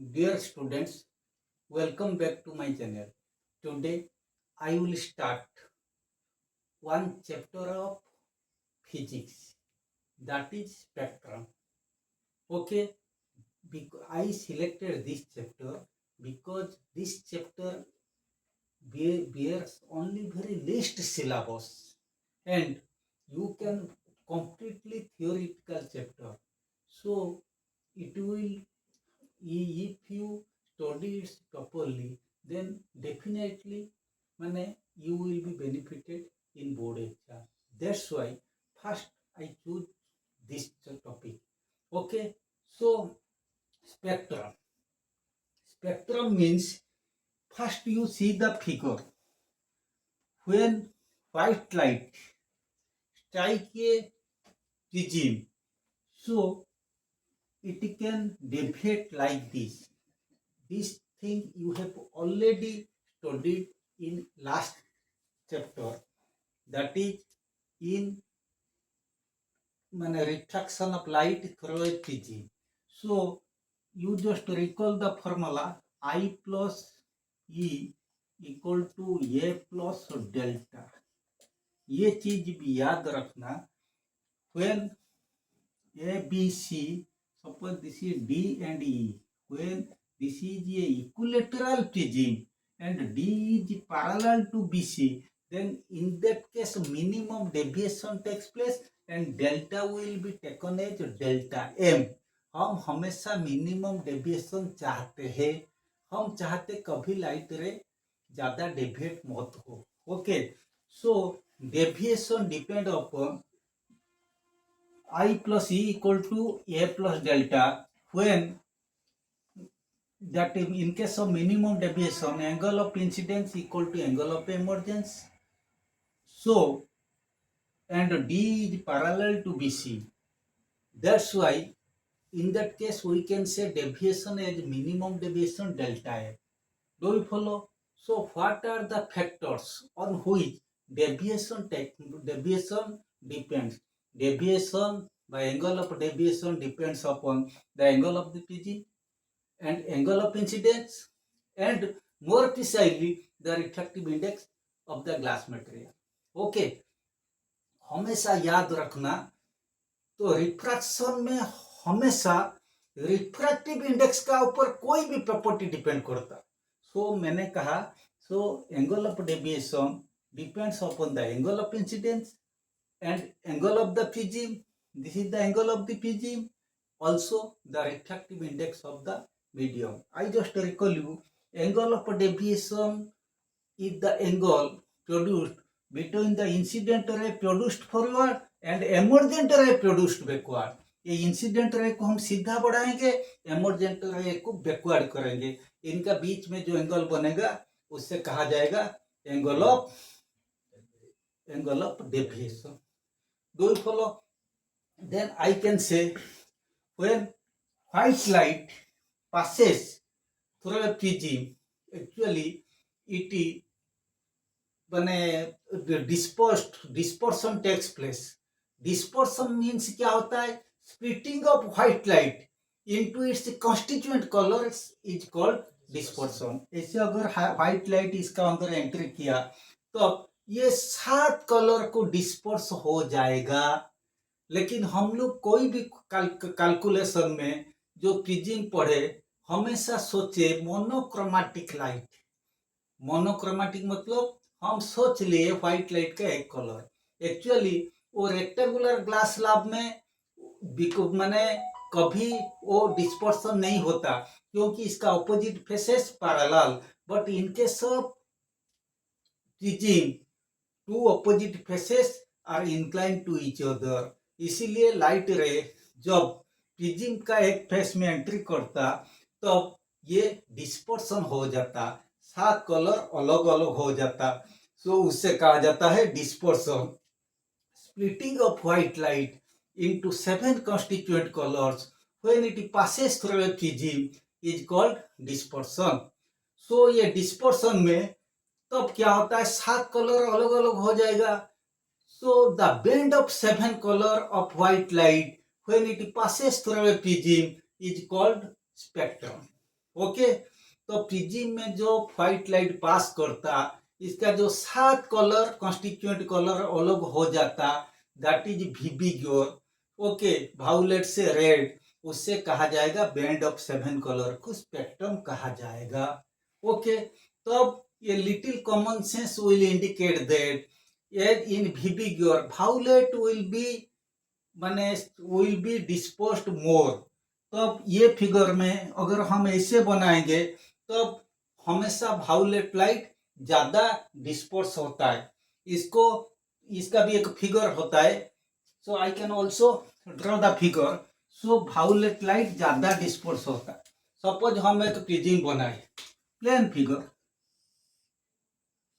Dear students, welcome back to my channel. Today I will start one chapter of physics, that is spectrum. Okay, I selected this chapter because this chapter bears only very least syllabus and you can completely theoretical chapter. So it will, if you study it properly, then definitely you will be benefited in board exam. That's why first I choose this topic. Okay, so spectrum. Spectrum means first you see the figure. When white light strike a prism, so it can deviate like this. This thing you have already studied in last chapter, that is in refraction of light through a prism. So you just recall the formula I plus E equal to A plus delta. ये चीज भी याद रखना. When A, B, C, suppose this is D and E. When this is a equilateral prism and D is parallel to BC, then in that case minimum deviation takes place and delta will be taken as delta M. हम हमेशा minimum deviation चाहते हैं. हम चाहते कभी light रे ज्यादा deviate मत हो. Okay, so deviation depend upon I plus E equal to A plus delta when that in case of minimum deviation, angle of incidence equal to angle of emergence. So, and D is parallel to BC. That's why in that case we can say deviation as minimum deviation delta F. Do you follow? So, what are the factors on which deviation depends? Deviation by angle of deviation depends upon the angle of the prism and angle of incidence and more precisely the refractive index of the glass material. Okay, हमेशा याद रखना. तो refraction में हमेशा refractive index का ऊपर कोई भी प्रॉपर्टी डिपेंड करता. सो मैंने कहा, so angle of deviation depends upon the angle of incidence and angle of the prism. This is the angle of the prism. Also the refractive index of the medium. I just recall you, angle of deviation is the angle produced between the incident ray produced forward and emergent ray produced backward. ये incident ray को हम सीधा बढ़ाएंगे, emergent रे को backward करेंगे. इनका बीच में जो एंगल बनेगा उससे कहा जाएगा angle of deviation. Do you follow? Then I can say when white light passes through a prism, actually it dispersion takes place. Dispersion means क्या होता है? Splitting of white light into its constituent colors is called dispersion. ऐसे अगर white light इसका अंदर entry किया तो ये 7 कलर को डिस्पर्स हो जाएगा. लेकिन हम लोग कोई भी कैलकुलेशन में जो प्रिज्म पढ़े हमेशा सोचे मोनोक्रोमेटिक लाइट. मोनोक्रोमेटिक मतलब हम सोच लिए व्हाइट लाइट का एक कलर. एक्चुअली वो रेक्टेंगुलर ग्लास स्लैब में माने कभी वो डिस्पर्सन नहीं होता क्योंकि इसका opposite faces parallel. But in case of prism two opposite faces are inclined to each other. इसीलिए लाइट रे जब प्रिज्म का एक फेस में एंट्री करता तब ये डिस्पर्सन हो जाता, 7 कलर अलग अलग हो जाता. सो उससे कहा जाता है dispersion. Splitting of white light into 7 constituent colors when it passes through a prism is called dispersion. So ये डिस्पर्सन में तब क्या होता है, 7 कलर अलग अलग हो जाएगा. So the band of 7 color of white light when it passes through a prism is called spectrum. Okay, तो प्रिज्म में जो व्हाइट लाइट पास करता, इसका जो 7 कलर कॉन्स्टिट्यूएंट कलर अलग हो जाता, दैट इज विविग्योर। ओके, वायलेट से रेड, उससे कहा जाएगा बैंड ऑफ 7 कलर को स्पेक्ट्रम कहा जाएगा। ओके, तो ये little common sense will indicate that in विविग्योर violet will be dispersed more. तब ये फिगर में अगर हम ऐसे बनाएंगे तब हमेशा वायलेट लाइट ज्यादा डिस्पर्स होता है। इसको इसका भी एक फिगर होता है, so I can also draw the figure. So violet light ज्यादा डिस्पर्स होता है। सपोज हम एक प्रिज्म बनाए, प्लेन फिगर,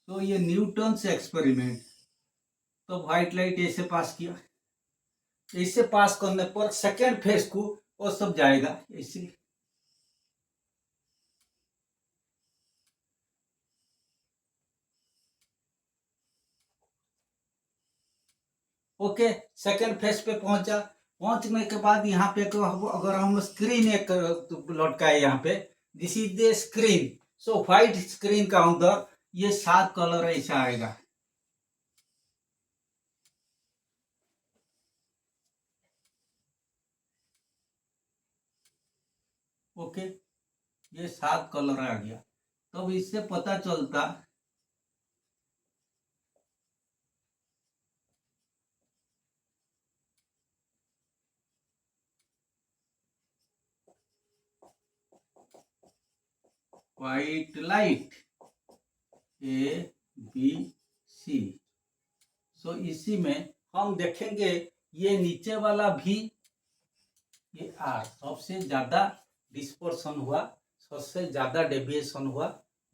तो ये न्यूटन से एक्सपेरिमेंट, तो व्हाइट लाइट ऐसे पास किया, ऐसे पास करने पर सेकेंड फेज को वो सब जाएगा ऐसे। ओके, सेकेंड फेज पे पहुंचा, पहुंचने के बाद यहाँ पे अगर हम स्क्रीन एक लटकाए यहाँ पे, this is the screen. So white screen का अंदर ये 7 कलर ऐसा आएगा। ओके, ये 7 कलर आ गया। तब तो इससे पता चलता white light A B C. So इसी में हम देखेंगे ये नीचे वाला भी, ये आर सबसे ज्यादा डिस्पर्सन हुआ, सबसे ज्यादा डेविएशन हुआ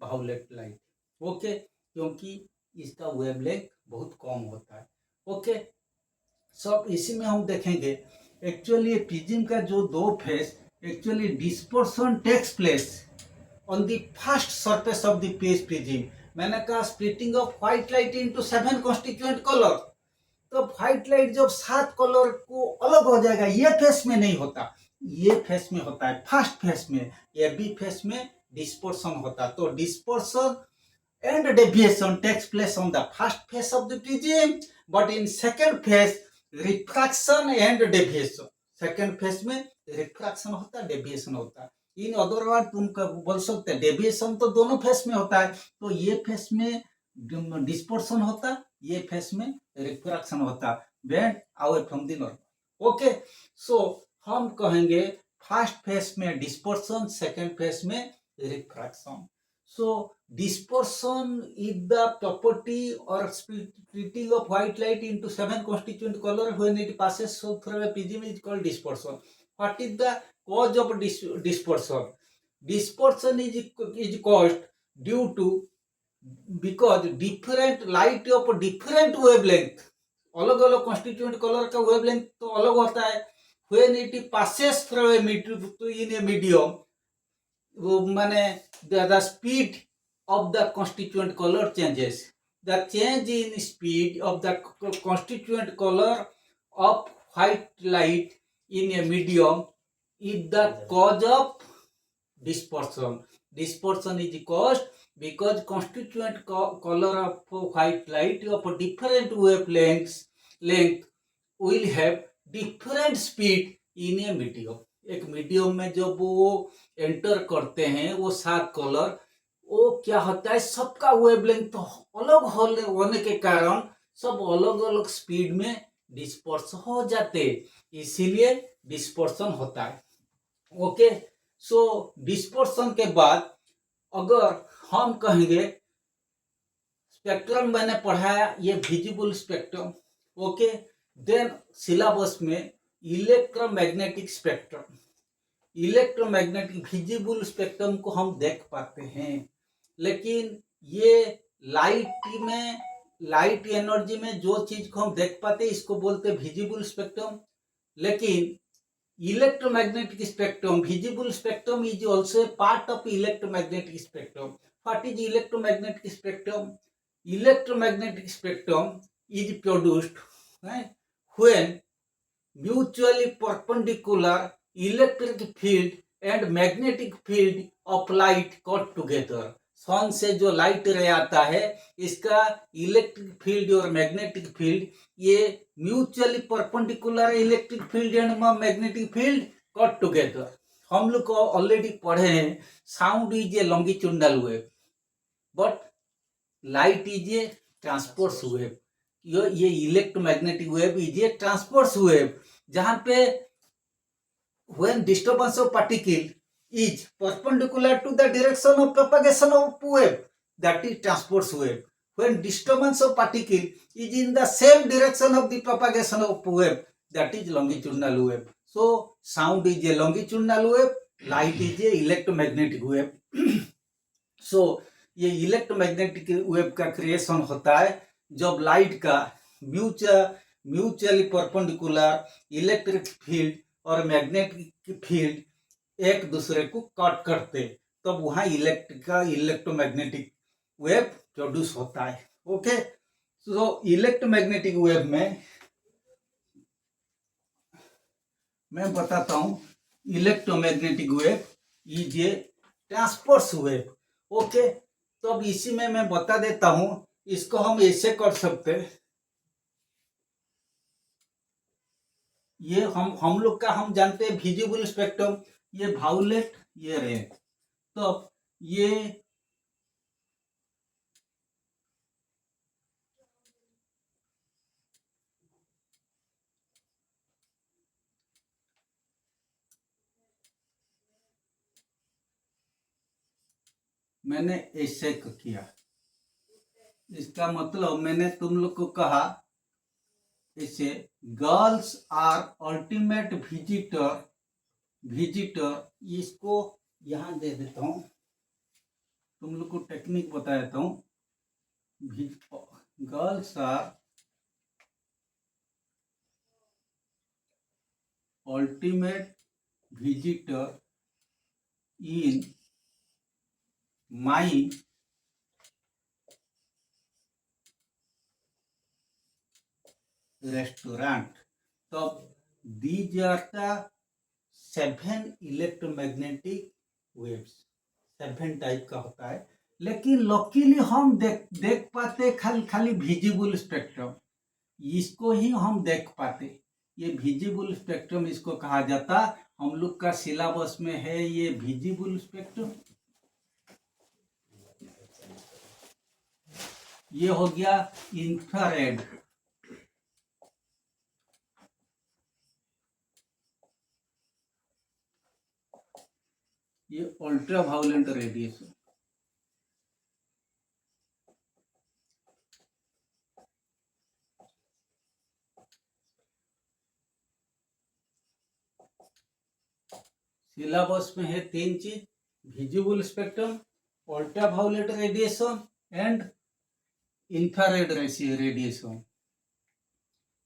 वायलेट लाइट। ओके, क्योंकि इसका वेवलेंथ बहुत कम होता है। ओके, सब इसी में हम देखेंगे एक्चुअली प्रिज्म का जो दो face, actually dispersion takes place on the first surface of the face prism. मैंने कहा splitting of white light into 7 constituent colour, तो व्हाइट लाइट जब 7 कलर को अलग हो जाएगा, ये फेस में नहीं होता, ये फेस में होता है, फर्स्ट फेस में, ये बी फेस में डिस्पर्सन होता। तो dispersion and deviation takes place on the first phase of the prism, but in second phase refraction and deviation, second phase में रिफ्रैक्शन होता है, डेविएशन होता है। इन अदर वर्ड तुम बोल सकते हैं डेविएशन तो दोनों फेस में होता है, तो ये फेस में डिस्पर्सन होता, ये फेस में रिफ्रैक्शन होता, bend away from the normal. Okay, so हम कहेंगे फर्स्ट फेस में डिस्पर्सन, सेकंड फेस में refraction. So dispersion is the property or splitting of white light into 7 constituent color when it passes through a prism is called dispersion. What is the cause of dispersion? Dispersion is caused due to because different light of different wavelength, अलग अलग constituent color का wavelength तो अलग होता है। When it passes through a medium, वो माने the speed of the constituent color changes. The change in speed of the constituent color of white light in a medium is the cause of dispersion. Dispersion is caused because constituent color of white light of different wavelengths length will have different speed in a medium. एक medium में जब वो enter करते हैं वो 7 colour, वो क्या होता है सबका वेवलेंथ अलग होने के कारण सब अलग अलग स्पीड में डिस्पर्स हो जाते, इसीलिए डिस्पर्सन होता है। ओके, सो डिस्पर्सन के बाद अगर हम कहेंगे स्पेक्ट्रम मैंने पढ़ाया ये visible spectrum. Okay, then syllabus में electromagnetic spectrum, electromagnetic visible spectrum को हम देख पाते हैं, लेकिन ये लाइट एनर्जी में जो चीज को हम देख पाते हैं इसको बोलते हैं विजिबल स्पेक्ट्रम। लेकिन electromagnetic spectrum, visible spectrum is also a part of electromagnetic spectrum. What is electromagnetic spectrum? Electromagnetic spectrum is produced when mutually perpendicular electric field and magnetic field of light caught together. Sun से जो light ray आता है, इसका electric field और magnetic field ये mutually perpendicular electric field and magnetic field caught together. हम लोग को ऑलरेडी पढ़े हैं, sound is A longitudinal wave but light is a transverse wave. ये electromagnetic wave is a transverse wave, जहां पे when disturbance of particle is perpendicular to the direction of propagation of wave, that is transverse wave. When disturbance of particle is in the same direction of the propagation of wave, that is longitudinal wave. So sound is a longitudinal wave, light is a electromagnetic wave. So ये electromagnetic wave का creation होता है जब light का mutually perpendicular electric field और magnetic field एक दूसरे को कट करते, तब वहां इलेक्ट्रोमैग्नेटिक वेव प्रोड्यूस होता है। ओके, तो इलेक्ट्रोमैग्नेटिक वेव में मैं बताता हूं, electromagnetic wave is a transverse wave. Okay, तो अब इसी में मैं बता देता हूं, इसको हम ऐसे कर सकते हैं, ये हम लोग का हम जानते हैं विजिबल स्पेक्ट्रम, ये वायलेट ये रेड। तो ये मैंने ऐसे किया, इसका मतलब मैंने तुम लोग को कहा इसे गर्ल्स आर अल्टीमेट विजिटर, इसको यहां दे देता हूं, तुम लोग को टेक्निक बता देता हूं। Girls are ultimate visitor in my restaurant. तो these are the 7 electromagnetic waves, 7 type का होता है, लेकिन लकीली हम देख पाते खाली विजिबल स्पेक्ट्रम, इसको ही हम देख पाते। ये विजिबल स्पेक्ट्रम इसको कहा जाता, हम लोग का सिलेबस में है ये विजिबल स्पेक्ट्रम। ये हो गया इंफ्रारेड, ये अल्ट्रा वायलेंट रेडिएशन, सिलेबस में है 3 चीज, visible spectrum, ultraviolet radiation and infrared radiation.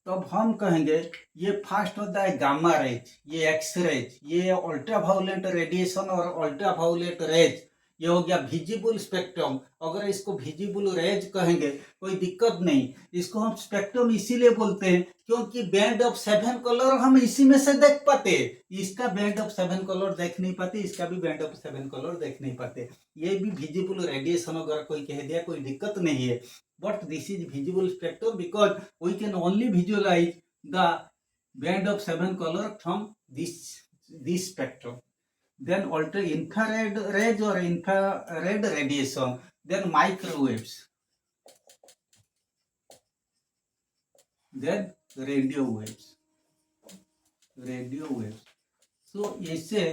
तो अब हम कहेंगे ये फर्स्ट होता है गामा रेज, ये एक्स रेज, ये अल्ट्रा वायलेट रेडिएशन और अल्ट्रा वायलेट रेज, ये हो गया विजिबल स्पेक्ट्रम। अगर इसको विजिबल रेज कहेंगे कोई दिक्कत नहीं, इसको हम स्पेक्ट्रम इसीलिए बोलते हैं क्योंकि बैंड ऑफ 7 कलर हम इसी में से देख पाते। इसका बैंड ऑफ 7 कलर देख नहीं पाते, इसका भी बैंड ऑफ 7 कलर देख नहीं पाते, ये भी विजिबल रेडिएशन अगर कोई कह दिया कोई दिक्कत नहीं है। But this is visible spectrum because we can only visualize the band of 7 color from this spectrum. Then ultra infrared rays or infrared radiation, then microwaves, then radio waves. So ऐसे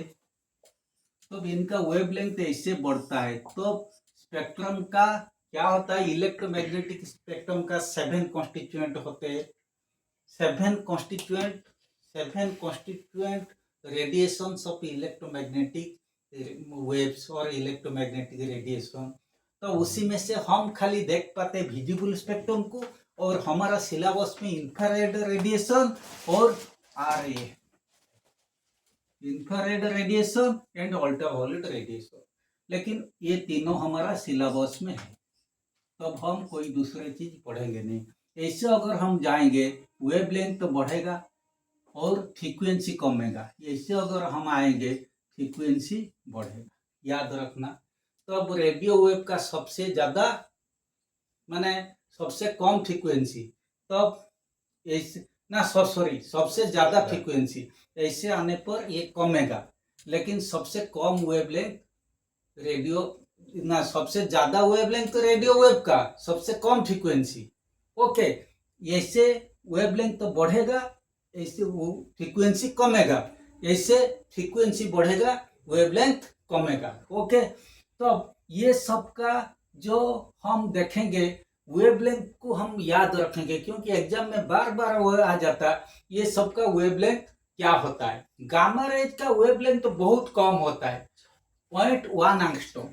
तो इनका वेवलेंथ ऐसे बढ़ता है। तो spectrum का क्या होता है, इलेक्ट्रोमैग्नेटिक स्पेक्ट्रम का 7 कॉन्स्टिट्यूएंट होते हैं, 7 constituent radiations of electromagnetic waves और इलेक्ट्रोमैग्नेटिक रेडिएशन। तो उसी में से हम खाली देख पाते विजिबल स्पेक्ट्रम को, और हमारा सिलेबस में इंफ्रारेड रेडिएशन और आरए, infrared radiation and ultraviolet radiation, लेकिन ये तीनों हमारा सिलेबस में है, तब हम कोई दूसरी चीज पढ़ेंगे नहीं। ऐसे अगर हम जाएंगे वेवलेंथ तो बढ़ेगा और फ्रीक्वेंसी कमेगा, ऐसे अगर हम आएंगे फ्रीक्वेंसी बढ़ेगा, याद रखना। तो अब रेडियो वेव का सबसे ज्यादा माने सबसे कम फ्रीक्वेंसी, तब ऐसे ना सॉरी सबसे ज्यादा फ्रीक्वेंसी ऐसे आने पर ये कमेगा, लेकिन सबसे कम वेवलेंथ रेडियो ना सबसे ज्यादा वेवलेंथ तो रेडियो वेव का, सबसे कम फ्रीक्वेंसी। ओके, ऐसे वेवलेंथ तो बढ़ेगा, ऐसे वो फ्रीक्वेंसी कमेगा, ऐसे फ्रीक्वेंसी बढ़ेगा, वेवलेंथ कमेगा। ओके, तो ये सब का जो हम देखेंगे वेवलेंथ को हम याद रखेंगे, क्योंकि एग्जाम में बार बार वो आ जाता है ये सब का वेवलेंथ क्या होता है। गामा रेज का वेवलेंथ तो बहुत कम होता है, 0.1 एंगस्ट्रॉम,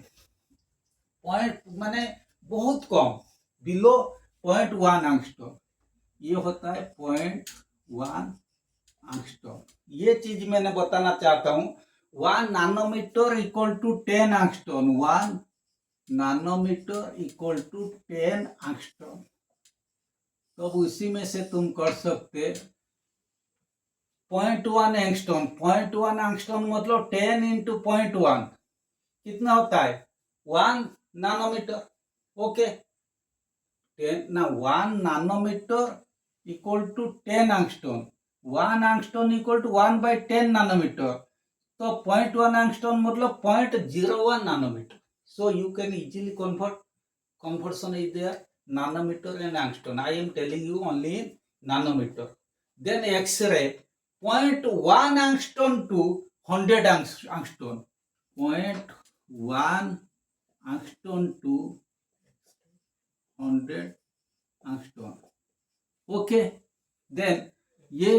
पॉइंट माने बहुत कम, बिलो 0.1 एंगस्ट्रॉम, ये होता है 0.1 एंगस्ट्रॉम। ये चीज मैंने बताना चाहता हूँ। 1 nanometre equal to 10 angstrom, 1 nanometre equal to 10 angstrom. तो उसी में से तुम कर सकते 0.1 एंगस्ट्रॉम, 0.1 एंगस्ट्रॉम मतलब 10 इंटू 0.1 कितना होता है 1 nanometre. Okay, 1 nanometre equal to 10 angstrom, 1 angstrom equal to 1 by 10 nanometre, तो 0.1 एंगस्ट्रॉम मतलब 0.01 nanometre. So you can easily conversion is there, nanometer and angstrom. I am telling you only in nanometer. Then X-ray 0.1 angstrom to 100 angstrom, 0.1 angstrom to 100 angstrom. Okay, then ये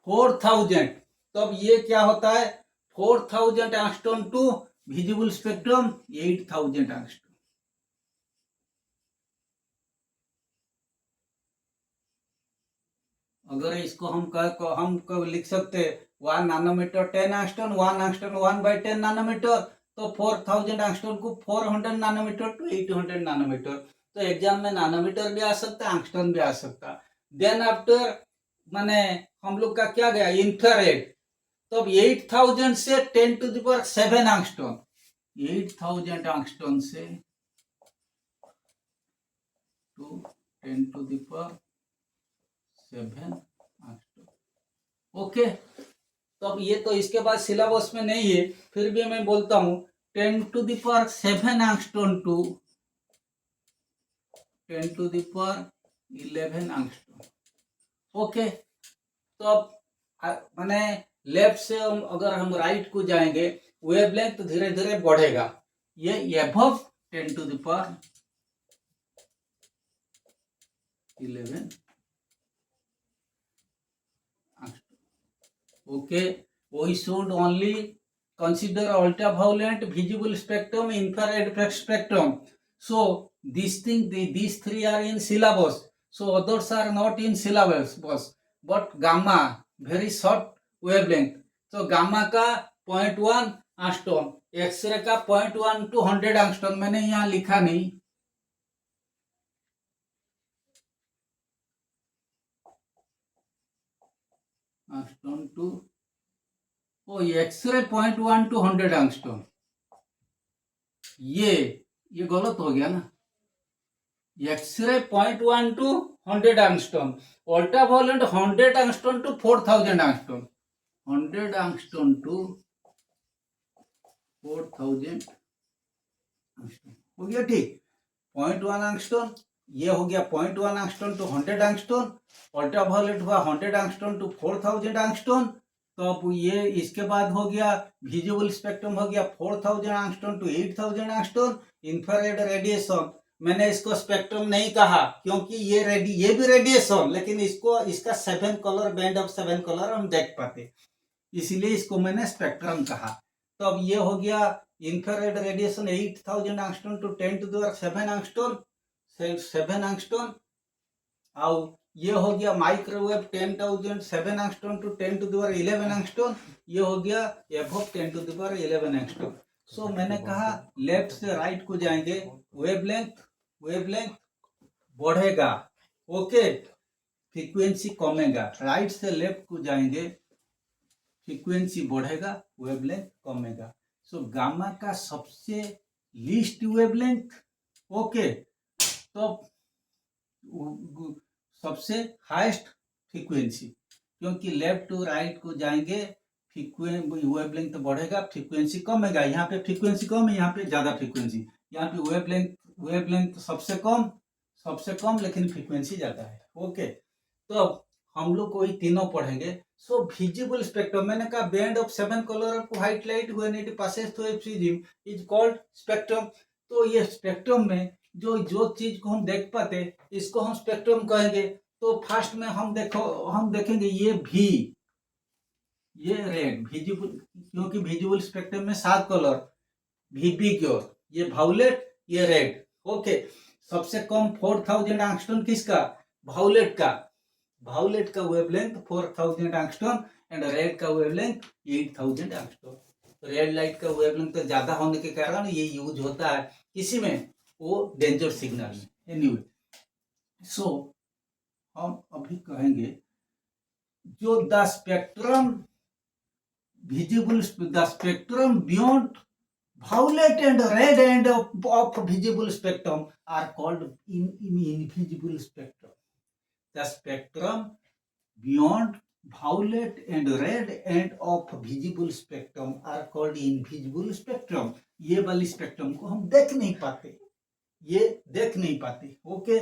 4000, तब ये क्या होता है 4000 angstrom to visible spectrum 8000 angstrom. अगर इसको हम लिख सकते 1 nanometre 10 angstrom, 1 angstrom 1 by 10 nanometre, तो 4000 एंगस्ट्रॉम को 400 नैनोमीटर टू 800 नैनोमीटर। तो एग्जाम में नैनोमीटर भी आ सकता है, एंगस्ट्रॉम भी आ सकता है। देन आफ्टर माने हम लोग का क्या गया इंफ्रारेड, तो 8000 से 10 to the power 7 angstrom, 8000 angstrom से to 10 to the power 7 angstrom. Okay, तो अब ये तो इसके बाद सिलेबस में नहीं है, फिर भी मैं बोलता हूं 10 to the power 7 angstrom to 10 to the power 11 angstrom. Okay, तो अब माने लेफ्ट से अगर हम राइट को जाएंगे वेवलेंथ धीरे धीरे बढ़ेगा, ये above 10 to the power 11 angstrom. Okay, we should only consider ultraviolet, visible spectrum, infrared spectrum. So these three are in syllabus, so others are not in syllabus, but gamma very short wavelength, तो gamma का 0.1 angstrom, x ray का 0.1 to 100 angstrom, मैंने यहाँ लिखा नहीं। Angstrom to oh X ray 0.1 to 100 angstrom, ये गलत हो गया ना। X ray 0.1 to 100 angstrom, ultraviolet 100 angstrom to 4000 angstrom, 100 angstrom to 4000 angstrom हो गया ठीक। 0.1 एंगस्ट्रॉम, ये हो गया 0.1 एंगस्ट्रॉम टू 100 एंगस्ट्रॉम, अल्ट्रावायलेट हुआ 100 एंगस्ट्रॉम टू 4000 एंगस्ट्रॉम। तो अब ये इसके बाद हो गया विजिबल स्पेक्ट्रम हो गया 4000 angstrom to 8000 angstrom. Infrared radiation मैंने इसको स्पेक्ट्रम नहीं कहा, क्योंकि ये भी रेडिएशन, लेकिन इसका 7 कलर बैंड ऑफ 7 कलर हम देख पाते, इसीलिए इसको मैंने स्पेक्ट्रम कहा। तो अब ये हो गया infrared radiation 8000 angstrom to 10 to the power 7 angstrom, 7 angstrom. और ये हो गया microwave 10,000 7 angstrom to 10 to the power 11 angstrom, ये हो गया above 10 to the power 11 angstrom. So मैंने कहा लेफ्ट से राइट को जाएंगे वेवलेंथ बढ़ेगा, ओके, फ्रीक्वेंसी कमेगा। राइट से लेफ्ट को जाएंगे फ्रीक्वेंसी बढ़ेगा, वेवलेंथ कमेगा। सो गामा का सबसे लीस्ट वेवलेंथ, ओके, तो सबसे हाईएस्ट फ्रीक्वेंसी, क्योंकि लेफ्ट टू राइट को जाएंगे वेवलेंथ बढ़ेगा, फ्रीक्वेंसी कमेगा। यहाँ पे फ्रीक्वेंसी कम है, यहाँ पे ज्यादा फ्रीक्वेंसी, यहाँ पे वेवलेंथ सबसे कम लेकिन फ्रीक्वेंसी ज्यादा है। ओके, तो अब हम लोग को ये तीनों पढ़ेंगे। सो विजिबल स्पेक्ट्रम, मैंने कहा band of 7 colour of white light when it passes through a prism is called spectrum. तो ये स्पेक्ट्रम में जो चीज को हम देख पाते इसको हम स्पेक्ट्रम कहेंगे। तो फर्स्ट में हम देखेंगे ये भी, ये रेड विजिबल, क्योंकि विजिबल स्पेक्ट्रम में 7 कलर, वीबी की ओर ये वायलेट, ये रेड। ओके, सबसे कम 4000 एंगस्ट्रॉम किसका? वायलेट का वेवलेंथ 4000 एंगस्ट्रॉम एंड रेड का वेवलेंथ 8000 एंगस्ट्रॉम। रेड लाइट का वेवलेंथ तो ज्यादा होने के कारण ये यूज होता है किसी में, वो डेंजर सिग्नल में। एनीवे, सो हम अभी कहेंगे जो the spectrum beyond violet and red end of visible spectrum are called invisible spectrum. The spectrum beyond violet and red end of visible spectrum are called invisible spectrum. ये वाली spectrum को हम देख नहीं पाते, ओके।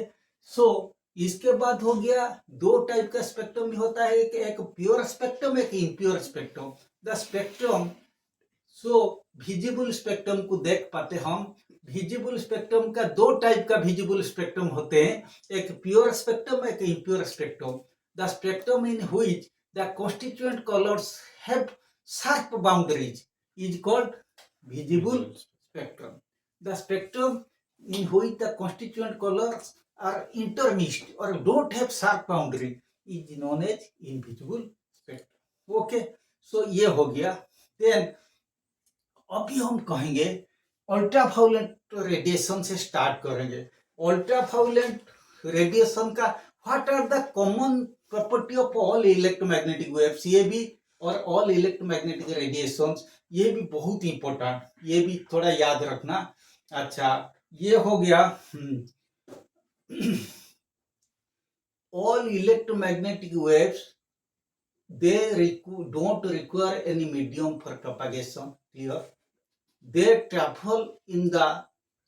सो इसके बाद हो गया, दो टाइप का स्पेक्ट्रम भी होता है, एक प्योर स्पेक्ट्रम, एक impure spectrum. The spectrum, so visible spectrum को देख पाते हम। विजिबल स्पेक्ट्रम का दो टाइप का विजिबल स्पेक्ट्रम होते हैं, एक प्योर स्पेक्ट्रम, एक impure spectrum. The spectrum in which the constituent colours have sharp boundaries is called visible spectrum. The spectrum in which the constituent colors are intermixed or don't have sharp boundary is known as invisible spectrum. Okay, so ये हो गया। Then अभी हम कहेंगे ultraviolet radiation से start करेंगे। Ultraviolet radiation का what are the common property of all electromagnetic waves, ये भी, और ऑल इलेक्ट्रोमैग्नेटिक रेडिएशंस, ये भी बहुत इंपॉर्टेंट, ये भी थोड़ा याद रखना। अच्छा, ये हो गया। All electromagnetic waves, they don't require any medium for propagation. Clear? They travel in the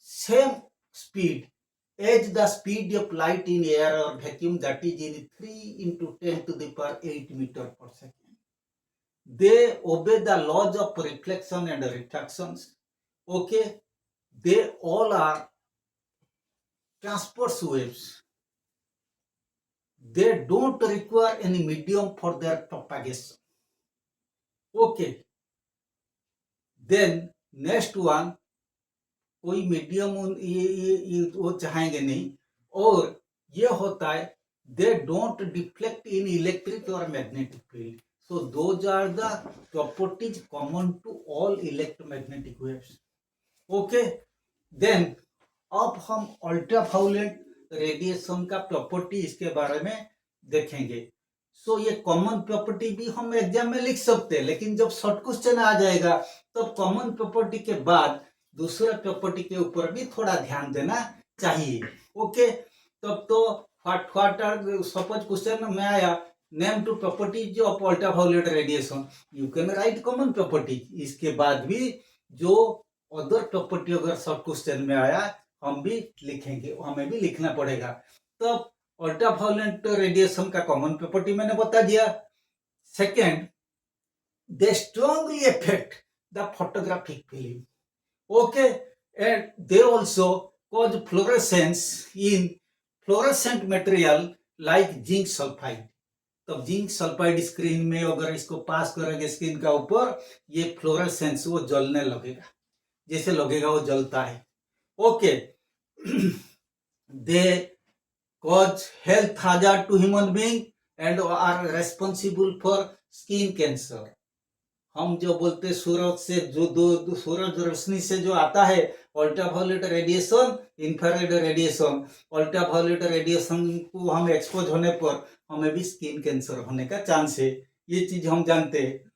same speed as the speed of light in air or vacuum, that is in 3 into 10 to the power 8 meter per second. They obey the laws of reflection and refractions. Okay, they all are transverse waves. They don't require any medium for their propagation. Okay, then next one, कोई medium ये वो चाहेंगे नहीं। और ये होता है they don't deflect in electric or magnetic field. So those are the properties common to all electromagnetic waves. Okay, then अब हम अल्ट्रावायलेट रेडिएशन का प्रॉपर्टी इसके बारे में देखेंगे। सो ये कॉमन प्रॉपर्टी भी हम एग्जाम में लिख सकते हैं, लेकिन जब शॉर्ट क्वेश्चन आ जाएगा तब कॉमन प्रॉपर्टी के बाद दूसरा प्रॉपर्टी के ऊपर भी थोड़ा ध्यान देना चाहिए। ओके, तब तो व्हाट आर, सपोज क्वेश्चन में आया name two properties of ultraviolet radiation, you can write common property. इसके बाद भी जो अदर प्रॉपर्टी अगर शॉर्ट क्वेश्चन में आया हम भी लिखेंगे, हमें भी लिखना पड़ेगा। तब अल्ट्रावायलेट रेडिएशन का कॉमन प्रॉपर्टी मैंने बता दिया। Second, they strongly affect the photographic film. Okay, and they also cause fluorescence in fluorescent material like zinc sulphide. तब जिंक सल्फाइड स्क्रीन में अगर इसको पास करेंगे स्क्रीन का ऊपर, ये फ्लोरेसेंस वो जलने लगेगा, जैसे लगेगा वो जलता है। Okay, they cause health hazard to human being and are responsible for skin cancer. हम जो बोलते हैं सूरज से जो दो सूरज रोशनी से जो आता है ultraviolet radiation, infrared radiation, ultraviolet radiation को हम एक्सपोज होने पर हमें भी स्किन कैंसर होने का चांस है, ये चीज हम जानते हैं।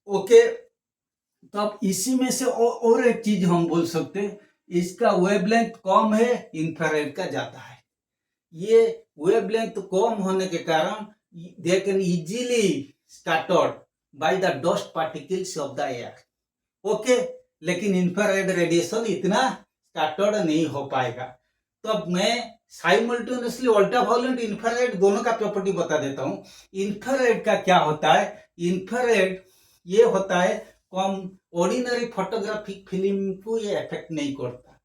ओके, तो अब इसी में से और एक चीज हम बोल सकते हैं, इसका वेवलेंथ कम है, इंफ्रारेड का ज्यादा है। ये वेवलेंथ कम होने के कारण they can easily scattered by the dust particles of the air. Okay, लेकिन इंफ्रारेड रेडिएशन इतना स्कैटर्ड नहीं हो पाएगा। तो अब मैं साइमल्टेनियसली अल्ट्रावायलेट इंफ्रारेड दोनों का प्रॉपर्टी बता देता हूं। इंफ्रारेड का क्या होता है, इंफ्रारेड ये होता है कम ऑर्डिनरी फोटोग्राफिक फिल्म को ये इफेक्ट नहीं करता,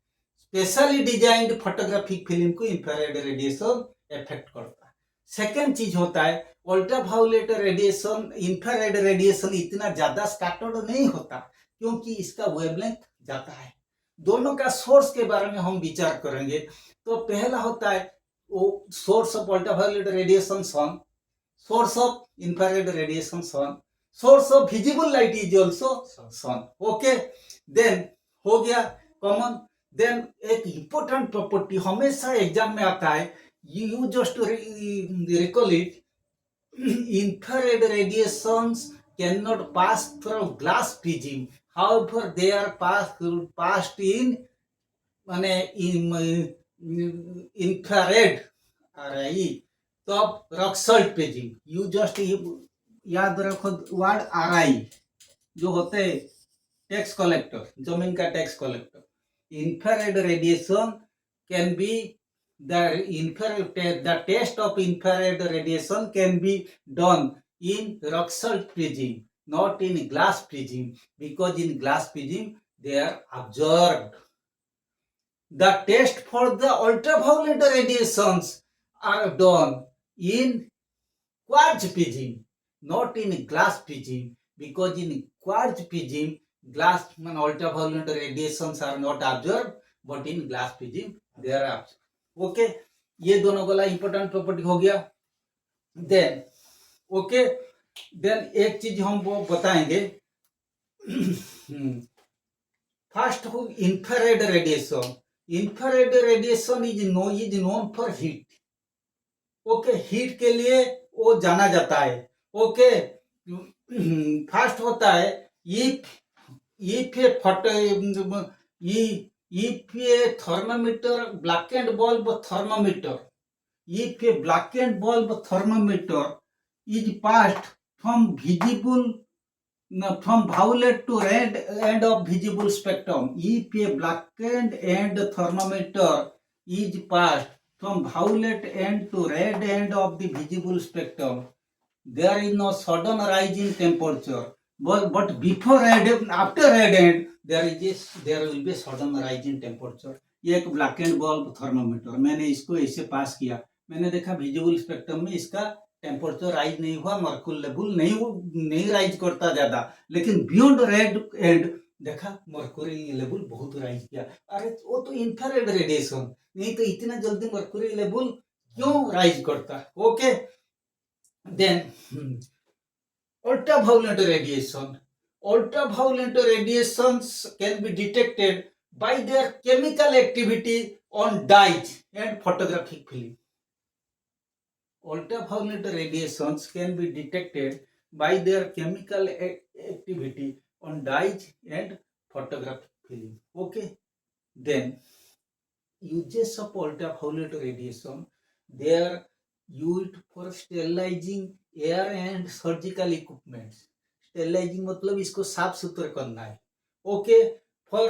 स्पेशली डिजाइंड फोटोग्राफिक फिल्म को इंफ्रारेड रेडिएशन इफेक्ट करता है। सेकेंड चीज होता है अल्ट्रावायलेट रेडिएशन, इंफ्रारेड रेडिएशन इतना ज्यादा स्कैटर्ड नहीं होता क्योंकि इसका वेवलेंथ ज्यादा है। दोनों का सोर्स के बारे में हम विचार करेंगे। तो पहला होता है वो source of ultraviolet radiation sun, source of infrared radiation sun, source of visible light is also sun. Okay, then हो गया कॉमन। देन एक इंपॉर्टेंट प्रॉपर्टी हमेशा एग्जाम में आता है, you just recall it, infrared radiations cannot pass through glass prism, however they are passed in माने infrared RI. तो अब रक्सल्ट प्रिज्म, यू जस्ट याद रखो वर्ड आरआई जो होते हैं टैक्स कलेक्टर, जमीन का tax collector. Infrared radiation can be the test of infrared radiation can be done in rock salt prism, not in glass prism, because in glass prism they are absorbed. The test for the ultraviolet radiations are done in quartz prism, not in glass prism, because in quartz prism glass and ultraviolet radiations are not absorbed, but in glass prism they are absorbed. Okay, ये दोनों वाला important property हो गया। Then okay, then एक चीज हम वो बताएंगे, फर्स्ट हो infrared radiation. Infrared radiation is known for heat. Okay, heat के लिए वो जाना जाता है। ओके, फर्स्ट होता है if a thermometer, black and bulb thermometer, if a black and bulb thermometer is passed from violet to red end of visible spectrum, if a blackened end thermometer is passed from violet end to red end of the visible spectrum, there is no sudden rise in temperature. But before red, after red end, there will be sudden rise in temperature. ये एक black and bulb thermometer, मैंने इसको ऐसे पास किया, मैंने देखा visible spectrum में इसका टेम्परेचर राइज नहीं हुआ, मर्क्यूरी लेवल नहीं राइज करता ज्यादा, लेकिन बियॉन्ड रेड एंड देखा मर्क्यूरी लेवल बहुत राइज किया। अरे वो तो इंफ्रारेड रेडिएशन, नहीं तो इतना जल्दी मर्क्यूरी लेवल क्यों राइज करता। Okay, then ultraviolet radiation. Ultraviolet radiations can be detected by their chemical activity on dyes and photographic film. Ultraviolet radiations can be detected by their chemical activity on dyes and photographic film. Okay, then uses of ultraviolet radiation, they are used for sterilizing air and surgical equipments. Sterilizing मतलब इसको साफ सुथरा करना है। Okay, for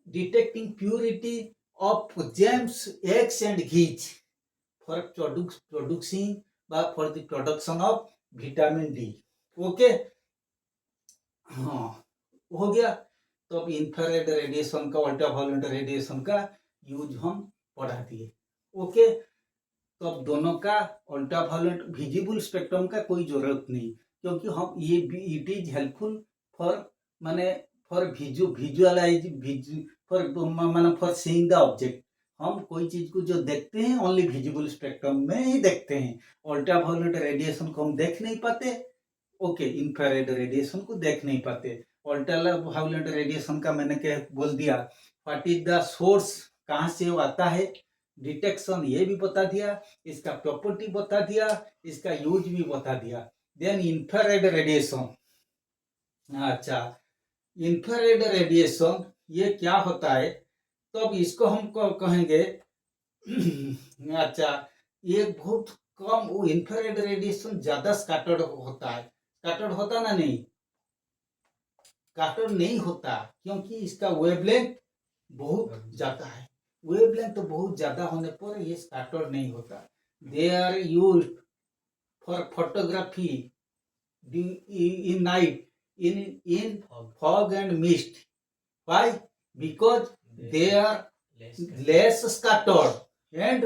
detecting purity of gems, eggs and ghees, for producing for the production of vitamin D. Okay, हाँ हो गया। तो अब इंफ्रारेड रेडिएशन का, अल्ट्रावायलेट रेडिएशन का यूज हम पढ़ा दिए। ओके, तो अब दोनों का अल्ट्रावायलेट विजिबल स्पेक्ट्रम का कोई जरूरत नहीं, क्योंकि हम ये इट इज हेल्पफुल फॉर माने for visualize for seeing the object. हम कोई चीज को जो देखते हैं ओनली विजिबल स्पेक्ट्रम में ही देखते हैं, अल्ट्रावायलेट रेडिएशन को हम देख नहीं पाते। ओके, इंफ्रारेड रेडिएशन को देख नहीं पाते। अल्ट्रावायलेट रेडिएशन का मैंने क्या बोल दिया, व्हाट इज द सोर्स, कहाँ से वो आता है, डिटेक्शन ये भी बता दिया, इसका प्रॉपर्टी बता दिया, इसका यूज भी बता दिया। देन इंफ्रारेड रेडिएशन, अच्छा, इंफ्रारेड रेडिएशन ये क्या होता है? तो अब इसको हम कहेंगे अच्छा, ये बहुत कम, वो इंफ्रारेड रेडिएशन ज्यादा स्कैटर्ड होता है। स्कैटर्ड होता ना, नहीं स्कैटर्ड नहीं होता, क्योंकि इसका वेवलेंथ बहुत ज्यादा है। वेवलेंथ तो बहुत ज्यादा होने पर ये स्कैटर्ड नहीं होता। They are used for photography in night, in fog and mist. Why? Because they are less scattered and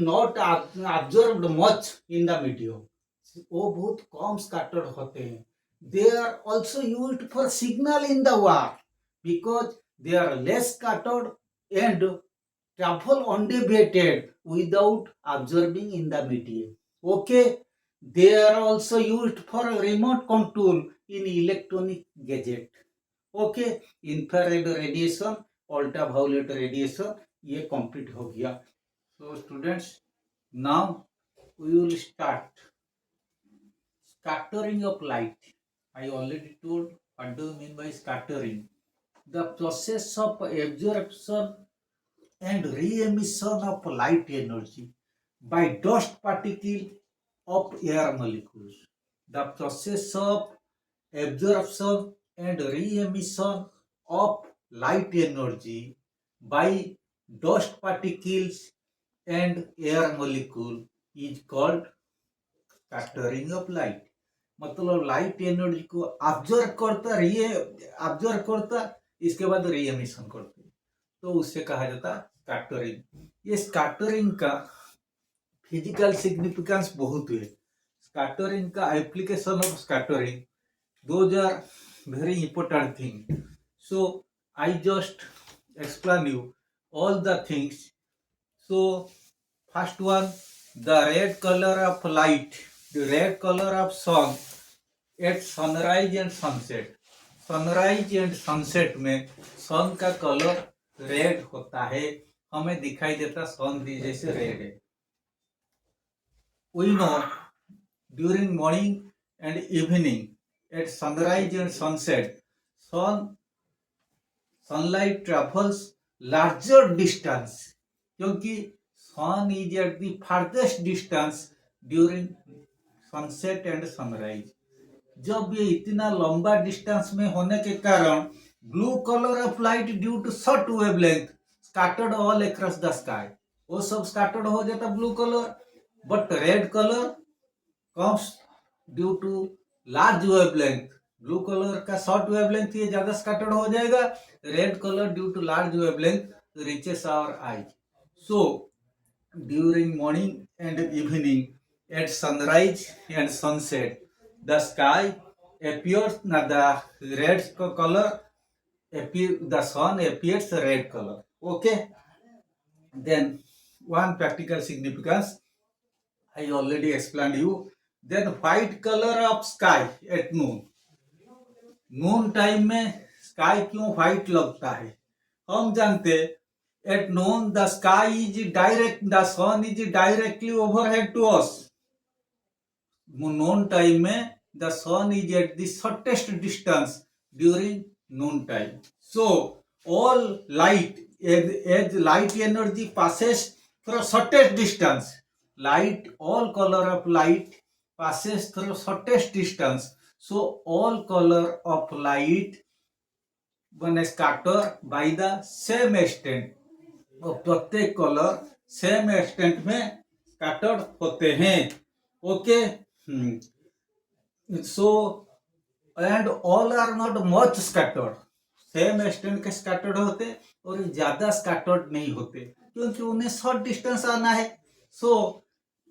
not absorbed much in the medium. वो बहुत कम स्कैटर्ड होते हैं। They are also used for signal in the war because they are less scattered and travel undeviated without absorbing in the medium. Okay, they are also used for remote control in electronic gadget. Okay, infrared radiation, ultraviolet radiation, ये complete हो गया। So students, now we will start scattering of light. I already told what do you mean by scattering. The process of absorption and re-emission of light energy by dust particle of air molecules. The process of absorption and re-emission of light energy by dust particles and air molecule is called scattering of light. मतलब light energy को observe करता, observe करता, इसके बाद री emission करता, तो उससे कहा जाता स्कैटरिंग। ये स्कैटरिंग का फिजिकल सिग्निफिकेंस बहुत है। स्कैटरिंग का application of scattering, those are very important thing. So I just explain you all the things. So first one, the red color of light, the red color of sun at sunrise and sunset. Sunrise and sunset में सन का colour red होता है, हमें दिखाई देता सन जैसे red है। We know during morning and evening at sunrise and sunset, sunlight travels larger distance, क्योंकि sun is at the farthest distance during sunset and sunrise. जब ये इतना लंबा डिस्टेंस में होने के कारण blue colour of light due to short wavelength scattered all across the sky, वो सब स्कैटर्ड हो जाता blue colour, but red colour comes due to large wavelength. Blue colour का शॉर्ट वेवलेंथ ये ज्यादा स्कैटर्ड हो जाएगा, red colour due to large wavelength reaches our eyes. So during morning and evening at sunrise and sunset the sky appears, the red color appear, the sun appears red color. Okay, then one practical significance I already explained you. Then white color of sky at noon. Noon time में sky क्यों white लगता है? हम जानते at noon the sky is direct, the sun is directly overhead to us. Noon time में the sun is at the shortest distance during noon time. So all light, as light energy passes through shortest distance, light, all color of light passes through shortest distance. So all color of light when scattered by the same extent, प्रत्येक colour same extent में scattered होते हैं। Okay, so and all are not much scattered, same extent के scattered होते और ज्यादा scattered नहीं होते, क्योंकि उन्हें शॉर्ट डिस्टेंस आना है। So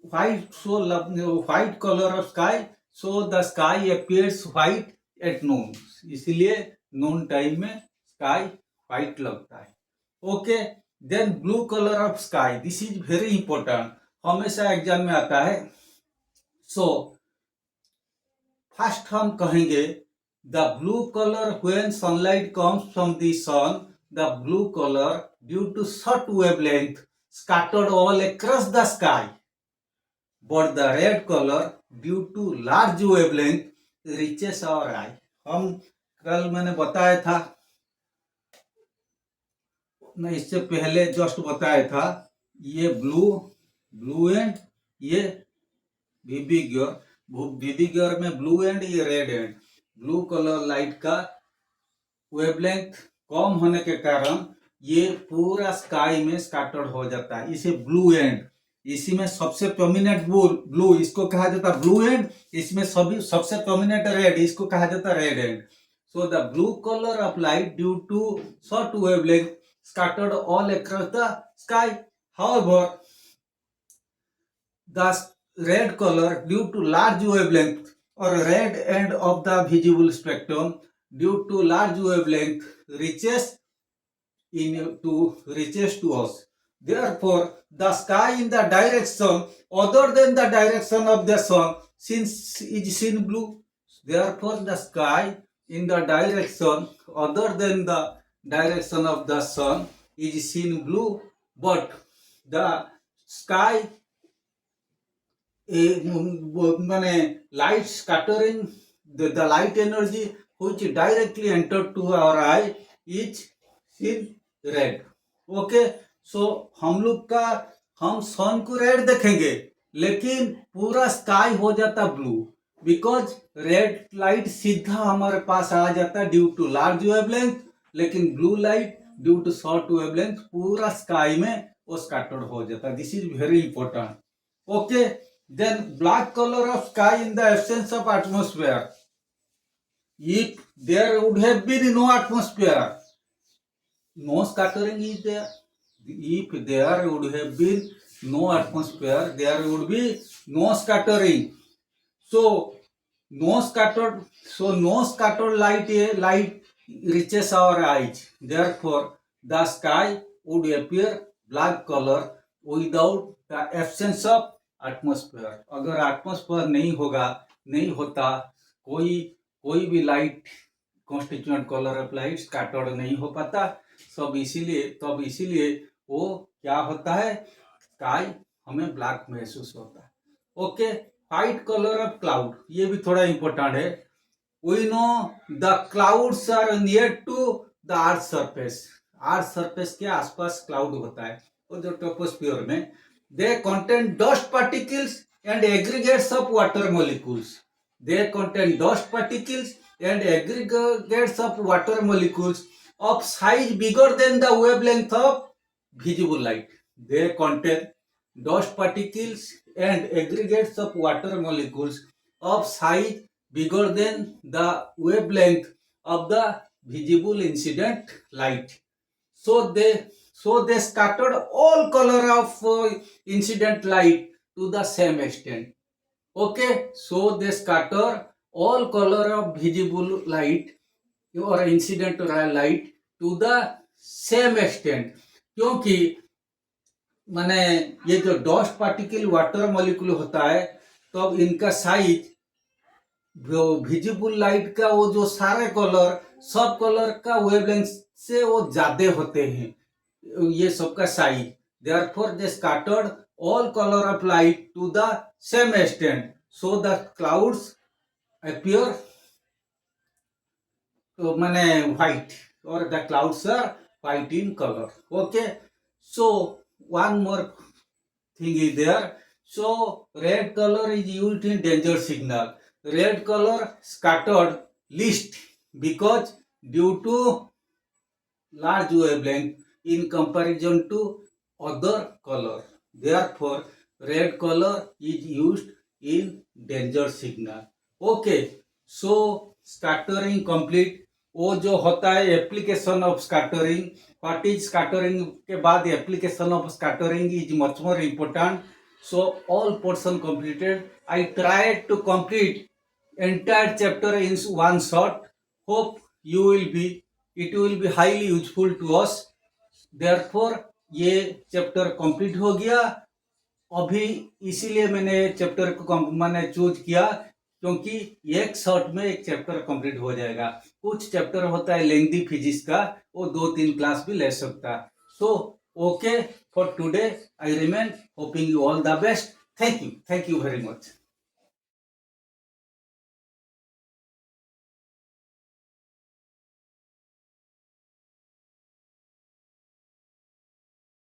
white colour of sky, so the sky appears white at noon, इसलिए नून टाइम में स्काई व्हाइट लगता है। Okay, then blue colour of sky, this is very important, हमेशा एग्जाम में आता है। सो फर्स्ट हम कहेंगे the blue colour when sunlight comes from the sun, the blue colour due to short wavelength scattered all across the sky, but the red colour due to large wavelength reaches our आई। हम कल मैंने बताया था, नहीं इससे पहले just बताया था, ये ब्लू एंड ये वीबी गियर में ब्लू एंड ये red and. Blue colour light का वेवलेंथ कम होने के कारण ये पूरा स्काई में स्कैटर्ड हो जाता है, इसे ब्लू एंड। इसी में सबसे प्रोमिनेंट ब्लू इसको कहा जाता है ब्लू एंड, इसमें सभी सबसे प्रोमिनेंट रेड इसको कहा जाता है red end. So the blue colour of light due to short wavelength scattered all across the sky. However, the red color due to large wavelength or red end of the visible spectrum due to large wavelength reaches to us. Therefore, the sky in the direction other than the direction of the sun is seen blue. Therefore, the sky in the direction other than the direction of the sun is seen blue, but the sky মানে light scattering the light energy which directly entered to our eye is seen red. Okay, so हम लोग का हम सन को red देखेंगे लेकिन पूरा sky हो जाता ब्लू, बिकॉज रेड लाइट सीधा हमारे पास आ जाता ड्यू टू लार्ज वेवलेंथ, लेकिन blue light due to short wavelength पूरा स्काई में वो स्कैटर्ड हो जाता। This is very important. Okay, then black colour of sky in the absence of atmosphere. If there would have been no atmosphere, no scattering is there. If there would have been no atmosphere, there would be no scattering. So no scattered light reaches our eyes. Therefore, the sky would appear black color without the absence of atmosphere. अगर atmosphere नहीं होता कोई भी light constituent colour of light scattered नहीं हो पाता। सब इसीलिए वो क्या होता है, स्काई हमें ब्लैक महसूस होता है। Okay, white colour of cloud, ये भी थोड़ा इंपॉर्टेंट है। We know the clouds are near to the earth surface. Earth surface के आसपास क्लाउड होता है, वो जो ट्रोपोस्फियर में they contain dust particles and aggregates of water molecules. They contain dust particles and aggregates of water molecules of size bigger than the wavelength of visible light. They contain dust particles and aggregates of water molecules of size bigger than the wavelength of the visible incident light. So they scattered all color of incident light to the same extent. Okay, so they scatter all color of visible light or incident light to the same extent, क्योंकि माने ये जो dust particle water molecule होता है तो अब इनका size visible light का वो जो सारे कलर सब कलर का वेवलेंथ से वो ज्यादा होते हैं, ये सबका size. Therefore, they scattered all color of light to the same extent, so the clouds appear माने white, or the clouds are white in color. Okay, so one more thing is there. So red color is used in danger signal. Red color scattered least because due to large wavelength in comparison to other color. Therefore, red color is used in danger signal. Okay, so scattering complete. वो जो होता है application of scattering, what is scattering के बाद application of scattering is much more important. So all portion completed. I tried to complete entire chapter in one shot. Hope it will be highly useful to us. Therefore ये chapter complete हो गया अभी, इसीलिए मैंने chapter को मैंने choose किया क्योंकि एक शॉट में एक चैप्टर कंप्लीट हो जाएगा। कुछ चैप्टर होता है लेंथी फिजिक्स का, वो 2-3 क्लास भी ले सकता है। So okay, for today I remain hoping you all the best. Thank you very much.